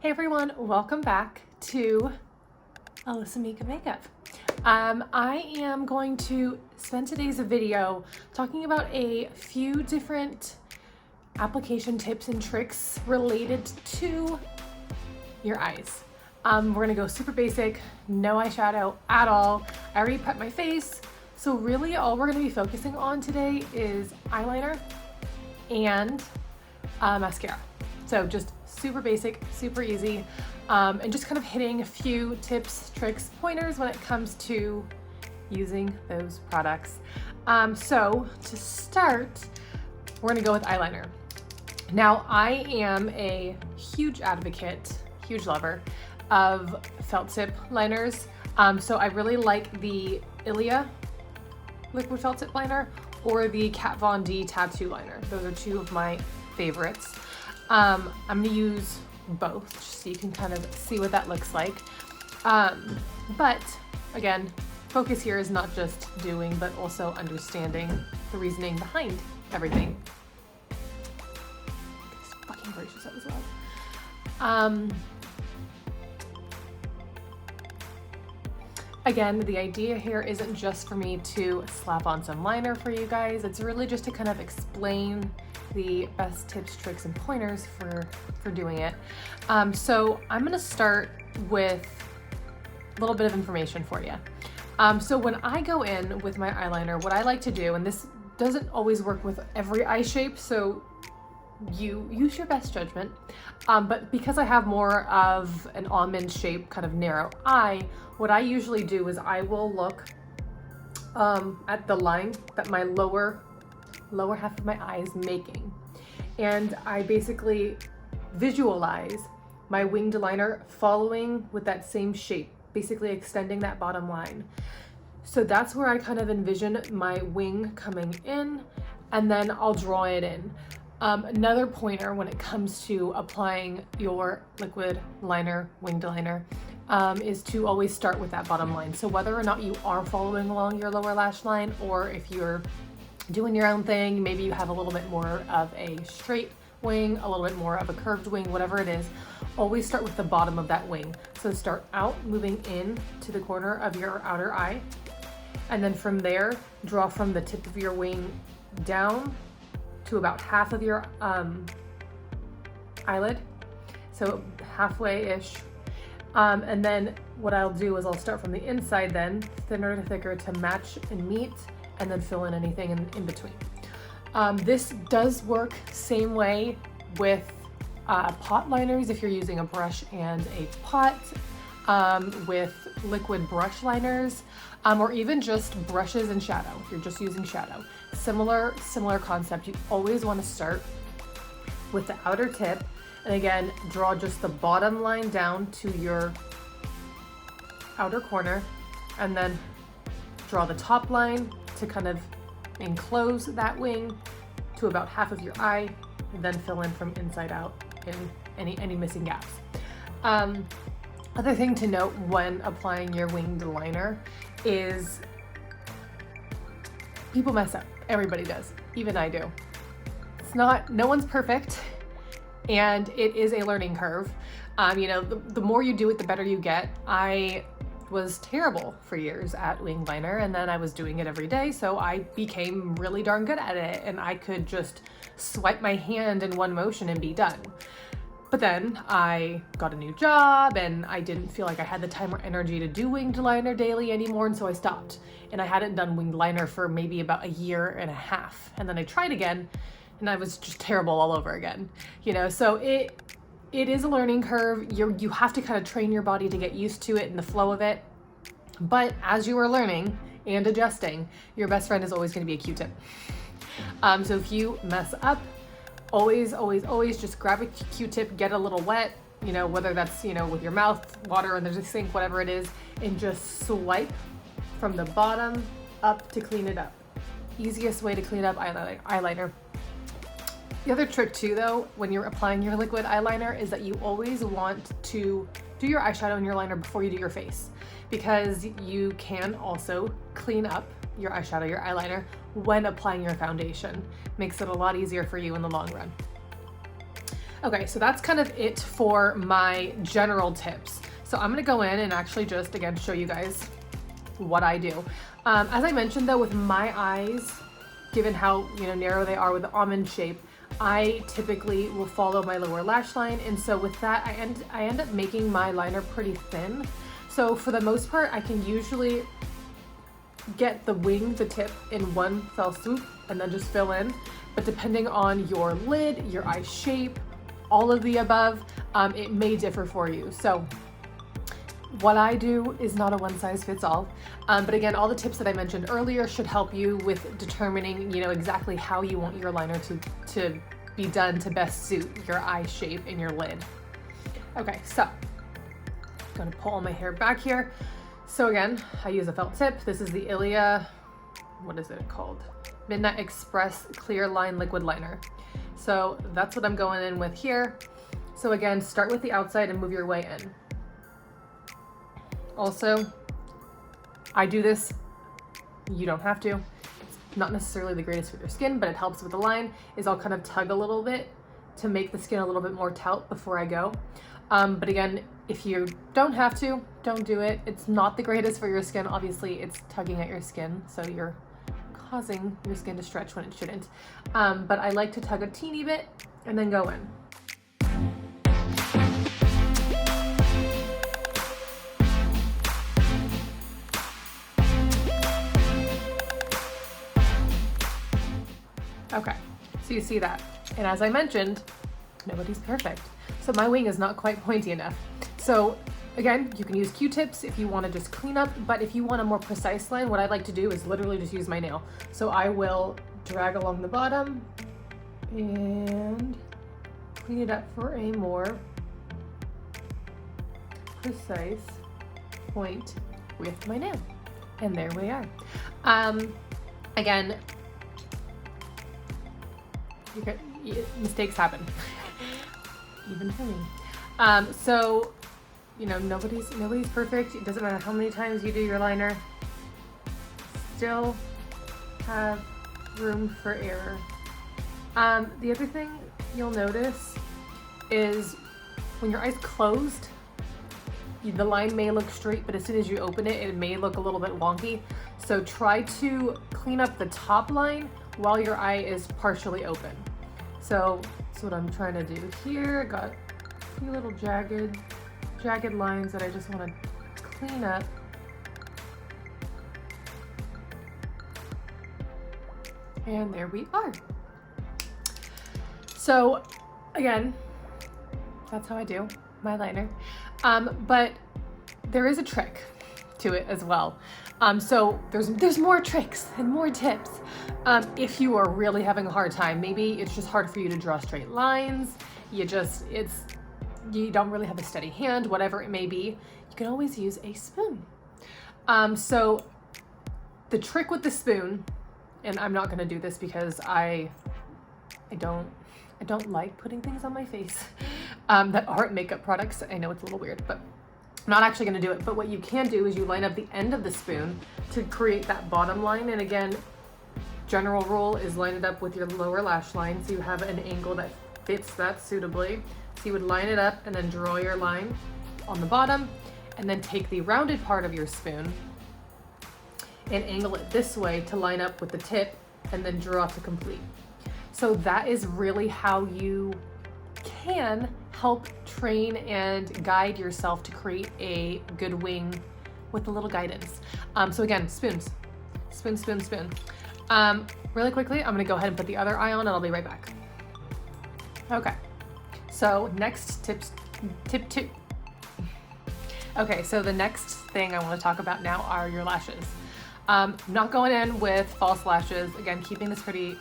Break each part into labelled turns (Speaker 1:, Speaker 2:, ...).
Speaker 1: Hey everyone, welcome back to Alyssa Mika Makeup. I am going to spend today's video talking about a few different application tips and tricks related to your eyes. We're gonna go super basic, no eyeshadow at all. I already prepped my face, so really all we're gonna be focusing on today is eyeliner and mascara. So just super basic, super easy, and just kind of hitting a few tips, tricks, pointers when it comes to using those products. So to start, we're gonna go with eyeliner. Now, I am a huge advocate, huge lover of felt tip liners. So I really like the Ilia liquid felt tip liner or the Kat Von D tattoo liner. Those are two of my favorites. I'm gonna use both just so you can kind of see what that looks like. But again, focus here is not just doing, but also understanding the reasoning behind everything. Goodness fucking gracious, that was loud. Again, the idea here isn't just for me to slap on some liner for you guys. It's really just to kind of explain the best tips, tricks, and pointers for doing it. So I'm gonna start with a little bit of information for you. So when I go in with my eyeliner, what I like to do, and this doesn't always work with every eye shape, so you use your best judgment, but because I have more of an almond shape, kind of narrow eye, what I usually do is I will look at the line that my lower half of my eye is making, and I basically visualize my winged liner following with that same shape, basically extending that bottom line. So that's where I kind of envision my wing coming in, and then I'll draw it in. Another pointer when it comes to applying your liquid liner, winged liner, is to always start with that bottom line. So whether or not you are following along your lower lash line, or if you're doing your own thing, maybe you have a little bit more of a straight wing, a little bit more of a curved wing, whatever it is, always start with the bottom of that wing. So start out moving in to the corner of your outer eye, and then from there, draw from the tip of your wing down to about half of your eyelid, so halfway-ish. And then what I'll do is I'll start from the inside then, thinner to thicker to match and meet, and then fill in anything in between. This does work same way with pot liners if you're using a brush and a pot, with liquid brush liners, or even just brushes and shadow if you're just using shadow. Similar concept. You always want to start with the outer tip, and again, draw just the bottom line down to your outer corner, and then draw the top line to kind of enclose that wing to about half of your eye, and then fill in from inside out in any missing gaps. Other thing to note when applying your winged liner is people mess up. Everybody does, even I do. No one's perfect, and it is a learning curve. The more you do it, the better you get. I was terrible for years at winged liner, and then I was doing it every day, so I became really darn good at it, and I could just swipe my hand in one motion and be done. But then I got a new job, and I didn't feel like I had the time or energy to do winged liner daily anymore, and so I stopped. And I hadn't done winged liner for maybe about a year and a half, and then I tried again, and I was just terrible all over again. So it is a learning curve. You have to kind of train your body to get used to it and the flow of it. But as you are learning and adjusting, your best friend is always going to be a Q-tip. So if you mess up, always just grab a Q-tip, get a little wet, whether that's, with your mouth, water under the sink, whatever it is, and just swipe from the bottom up to clean it up. Easiest way to clean up eyeliner. The other trick too, though, when you're applying your liquid eyeliner, is that you always want to do your eyeshadow and your liner before you do your face, because you can also clean up your eyeshadow, your eyeliner, when applying your foundation. Makes it a lot easier for you in the long run. Okay, so that's kind of it for my general tips. So I'm gonna go in and actually just, again, show you guys what I do. As I mentioned though, with my eyes, given how, you know, narrow they are with the almond shape, I typically will follow my lower lash line. And so with that, I end up making my liner pretty thin. So for the most part, I can usually get the tip in one fell swoop and then just fill in. But depending on your lid, your eye shape, all of the above, it may differ for you. So what I do is not a one size fits all. But again, all the tips that I mentioned earlier should help you with determining, you know, exactly how you want your liner to be done to best suit your eye shape and your lid. Okay, so I'm gonna pull my hair back here. So again, I use a felt tip. This is the Ilia, what is it called? Midnight Express Clear Line Liquid Liner. So that's what I'm going in with here. So again, start with the outside and move your way in. Also, I do this, you don't have to. It's not necessarily the greatest for your skin, but it helps with the line, is I'll kind of tug a little bit to make the skin a little bit more taut before I go. But again, if you don't have to, don't do it. It's not the greatest for your skin. Obviously, it's tugging at your skin, so you're causing your skin to stretch when it shouldn't. But I like to tug a teeny bit and then go in. Okay, so you see that. And as I mentioned, nobody's perfect. So my wing is not quite pointy enough. So again, you can use Q-tips if you want to just clean up, but if you want a more precise line, what I like to do is literally just use my nail. So I will drag along the bottom and clean it up for a more precise point with my nail. And there we are. Again, mistakes happen, even for me. So, you know, nobody's perfect. It doesn't matter how many times you do your liner. Still have room for error. The other thing you'll notice is when your eyes closed, the line may look straight, but as soon as you open it, it may look a little bit wonky. So try to clean up the top line while your eye is partially open. So that's what I'm trying to do here. Got a few little jagged lines that I just want to clean up. And there we are. So again, that's how I do my liner. But there is a trick to it as well. So there's more tricks and more tips. If you are really having a hard time, maybe it's just hard for you to draw straight lines. You don't really have a steady hand, whatever it may be, you can always use a spoon. So the trick with the spoon, and I'm not gonna do this because I don't like putting things on my face that aren't makeup products. I know it's a little weird, but I'm not actually gonna do it. But what you can do is you line up the end of the spoon to create that bottom line. And again, general rule is line it up with your lower lash line so you have an angle that fits that suitably. So you would line it up and then draw your line on the bottom and then take the rounded part of your spoon and angle it this way to line up with the tip and then draw to complete. So that is really how you can help train and guide yourself to create a good wing with a little guidance. So again, spoons, spoon, spoon, spoon. Really quickly, I'm gonna go ahead and put the other eye on and I'll be right back. Okay, so next tip. Okay, so the next thing I wanna talk about now are your lashes. Not going in with false lashes. Again, keeping this pretty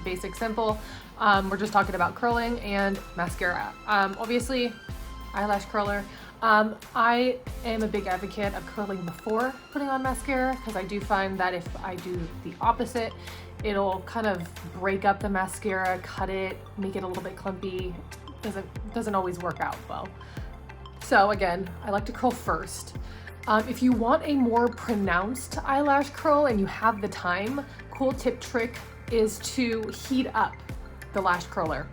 Speaker 1: basic, simple. We're just talking about curling and mascara. Obviously, eyelash curler. I am a big advocate of curling before putting on mascara because I do find that if I do the opposite, it'll kind of break up the mascara, cut it, make it a little bit clumpy. Doesn't always work out well. So again, I like to curl first. If you want a more pronounced eyelash curl and you have the time, cool tip trick is to heat up the lash curler.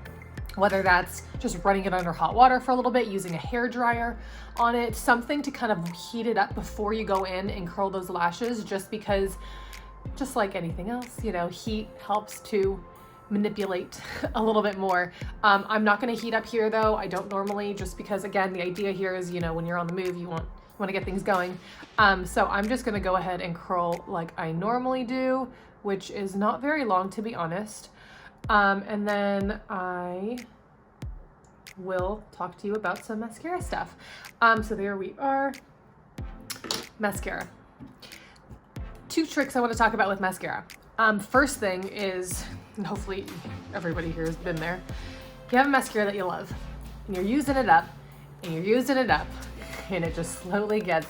Speaker 1: whether that's just running it under hot water for a little bit, using a hair dryer on it, something to kind of heat it up before you go in and curl those lashes, just because, just like anything else, you know, heat helps to manipulate a little bit more. I'm not going to heat up here though. I don't normally, just because again, the idea here is, you know, when you're on the move, you want to get things going. So I'm just going to go ahead and curl like I normally do, which is not very long, to be honest. And then I will talk to you about some mascara stuff. So there we are. Mascara. 2 tricks I want to talk about with mascara. First thing is, and hopefully everybody here has been there, you have a mascara that you love, and you're using it up, and you're using it up, and it just slowly gets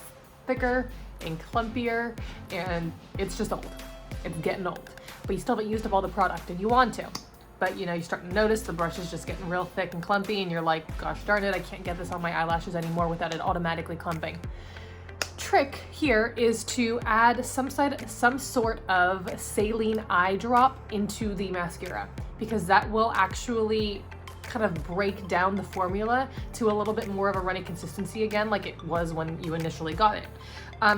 Speaker 1: thicker and clumpier, and it's just old. It's getting old. But you still haven't used up all the product, and you want to. But you know, you start to notice the brush is just getting real thick and clumpy, and you're like, gosh darn it, I can't get this on my eyelashes anymore without it automatically clumping. Trick here is to add some sort of saline eye drop into the mascara, because that will actually kind of break down the formula to a little bit more of a runny consistency again, like it was when you initially got it.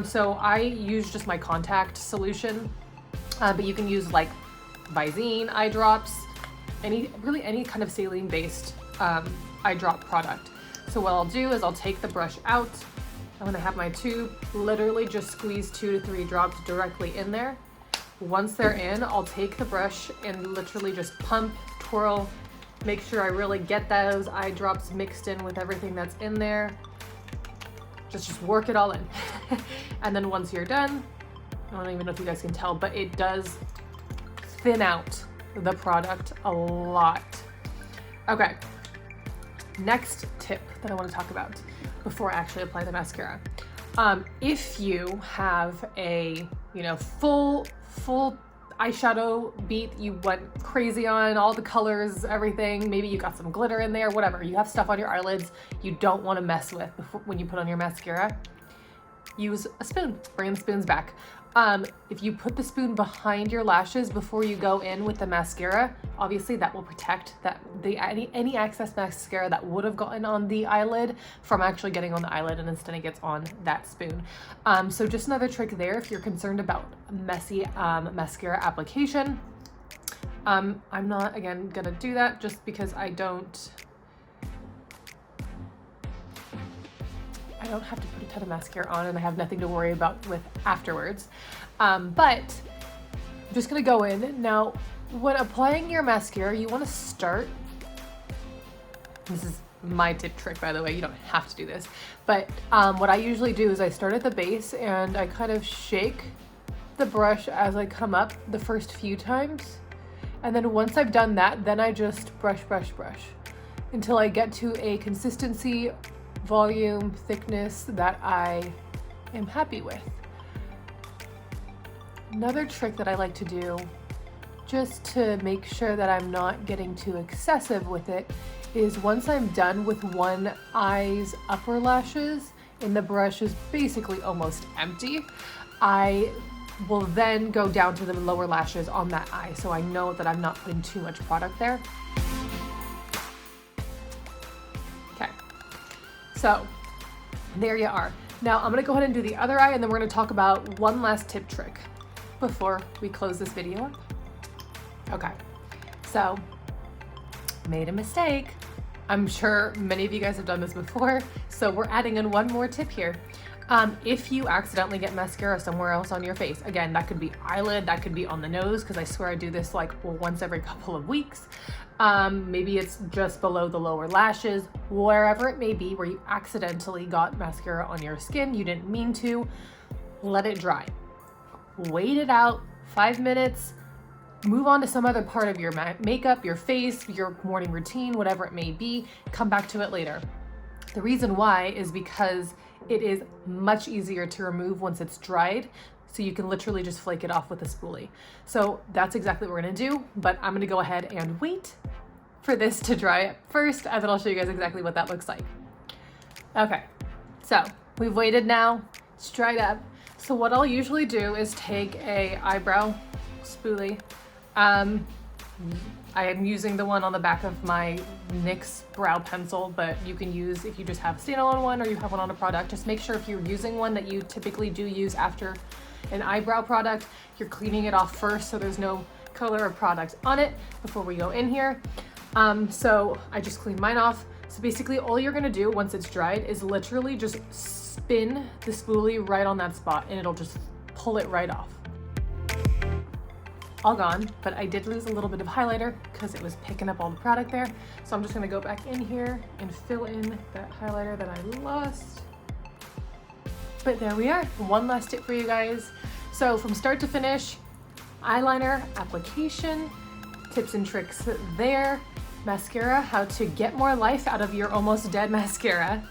Speaker 1: So I use just my contact solution, but you can use like Visine eye drops, any kind of saline based eye drop product. So what I'll do is I'll take the brush out. I'm gonna have my tube, literally just squeeze 2 to 3 drops directly in there. Once they're in, I'll take the brush and literally just pump, twirl, make sure I really get those eye drops mixed in with everything that's in there. Just work it all in. And then once you're done, I don't even know if you guys can tell, but it does thin out the product a lot. Okay, next tip that I want to talk about before I actually apply the mascara. If you have a, you know, full eyeshadow beat, you went crazy on all the colors, everything, maybe you got some glitter in there, whatever, you have stuff on your eyelids you don't want to mess with when you put on your mascara, use a spoon. Bring the spoons back. If you put the spoon behind your lashes before you go in with the mascara, obviously that will protect any excess mascara that would have gotten on the eyelid from actually getting on the eyelid, and instead it gets on that spoon. So just another trick there if you're concerned about messy mascara application. I'm not, again, gonna do that just because I don't have to put a ton of mascara on, and I have nothing to worry about with afterwards. But I'm just gonna go in. Now, when applying your mascara, you wanna start, this is my tip trick, by the way, you don't have to do this, but what I usually do is I start at the base and I kind of shake the brush as I come up the first few times. And then once I've done that, then I just brush until I get to a consistency, volume, thickness that I am happy with. Another trick that I like to do, just to make sure that I'm not getting too excessive with it, is once I'm done with one eye's upper lashes and the brush is basically almost empty, I will then go down to the lower lashes on that eye, so I know that I'm not putting too much product there. So there you are. Now I'm gonna go ahead and do the other eye, and then we're gonna talk about one last tip trick before we close this video up. Okay, so made a mistake. I'm sure many of you guys have done this before, so we're adding in one more tip here. If you accidentally get mascara somewhere else on your face, again, that could be eyelid, that could be on the nose, because I swear I do this like once every couple of weeks. Maybe it's just below the lower lashes, wherever it may be, where you accidentally got mascara on your skin, you didn't mean to, let it dry. Wait it out 5 minutes, move on to some other part of your makeup, your face, your morning routine, whatever it may be, come back to it later. The reason why is because it is much easier to remove once it's dried, so you can literally just flake it off with a spoolie. So that's exactly what we're gonna do, but I'm gonna go ahead and wait for this to dry first, and then I'll show you guys exactly what that looks like. Okay, so we've waited now, it's dried up. So what I'll usually do is take a eyebrow spoolie. I am using the one on the back of my NYX brow pencil, but you can use, if you just have a standalone one or you have one on a product, just make sure if you're using one that you typically do use after an eyebrow product, you're cleaning it off first so there's no color or product on it before we go in here. So I just cleaned mine off. So basically all you're gonna do once it's dried is literally just spin the spoolie right on that spot and it'll just pull it right off. All gone, but I did lose a little bit of highlighter because it was picking up all the product there. So I'm just gonna go back in here and fill in that highlighter that I lost. But there we are, one last tip for you guys. So from start to finish, eyeliner application, tips and tricks there, mascara, how to get more life out of your almost dead mascara,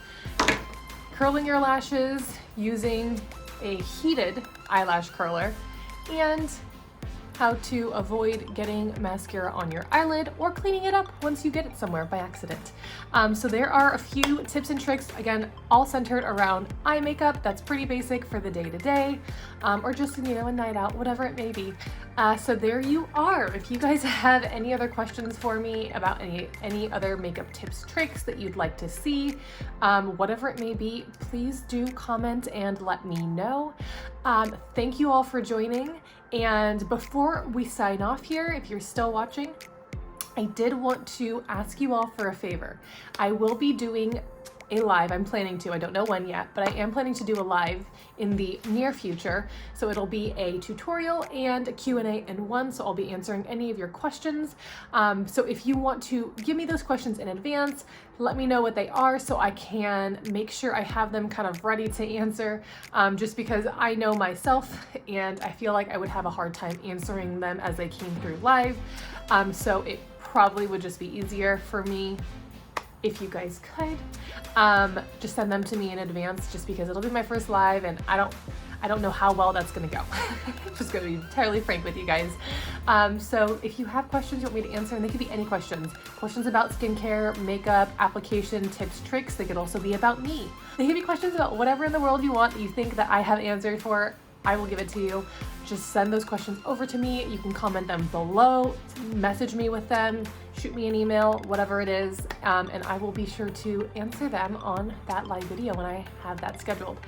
Speaker 1: curling your lashes using a heated eyelash curler, and how to avoid getting mascara on your eyelid or cleaning it up once you get it somewhere by accident. So there are a few tips and tricks, again, all centered around eye makeup. That's pretty basic for the day-to-day, or just, you know, a night out, whatever it may be. So there you are. If you guys have any other questions for me about any other makeup tips, tricks that you'd like to see, whatever it may be, please do comment and let me know. Thank you all for joining. And before we sign off here, if you're still watching, I did want to ask you all for a favor. I will be doing a live, I'm planning to, I don't know when yet, but I am planning to do a live in the near future. So it'll be a tutorial and a Q&A in one, so I'll be answering any of your questions. So if you want to give me those questions in advance, let me know what they are so I can make sure I have them kind of ready to answer, just because I know myself and I feel like I would have a hard time answering them as they came through live. So it probably would just be easier for me if you guys could just send them to me in advance, just because it'll be my first live and I don't know how well that's gonna go. Just gonna be entirely frank with you guys. So if you have questions you want me to answer, and they could be any questions about skincare, makeup, application, tips, tricks, they could also be about me. They could be questions about whatever in the world you want that you think that I have answered for. I will give it to you. Just send those questions over to me. You can comment them below, message me with them, shoot me an email, whatever it is, and I will be sure to answer them on that live video when I have that scheduled.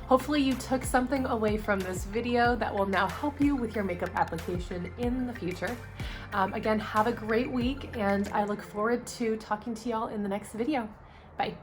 Speaker 1: Hopefully you took something away from this video that will now help you with your makeup application in the future. Again, have a great week, and I look forward to talking to y'all in the next video. Bye.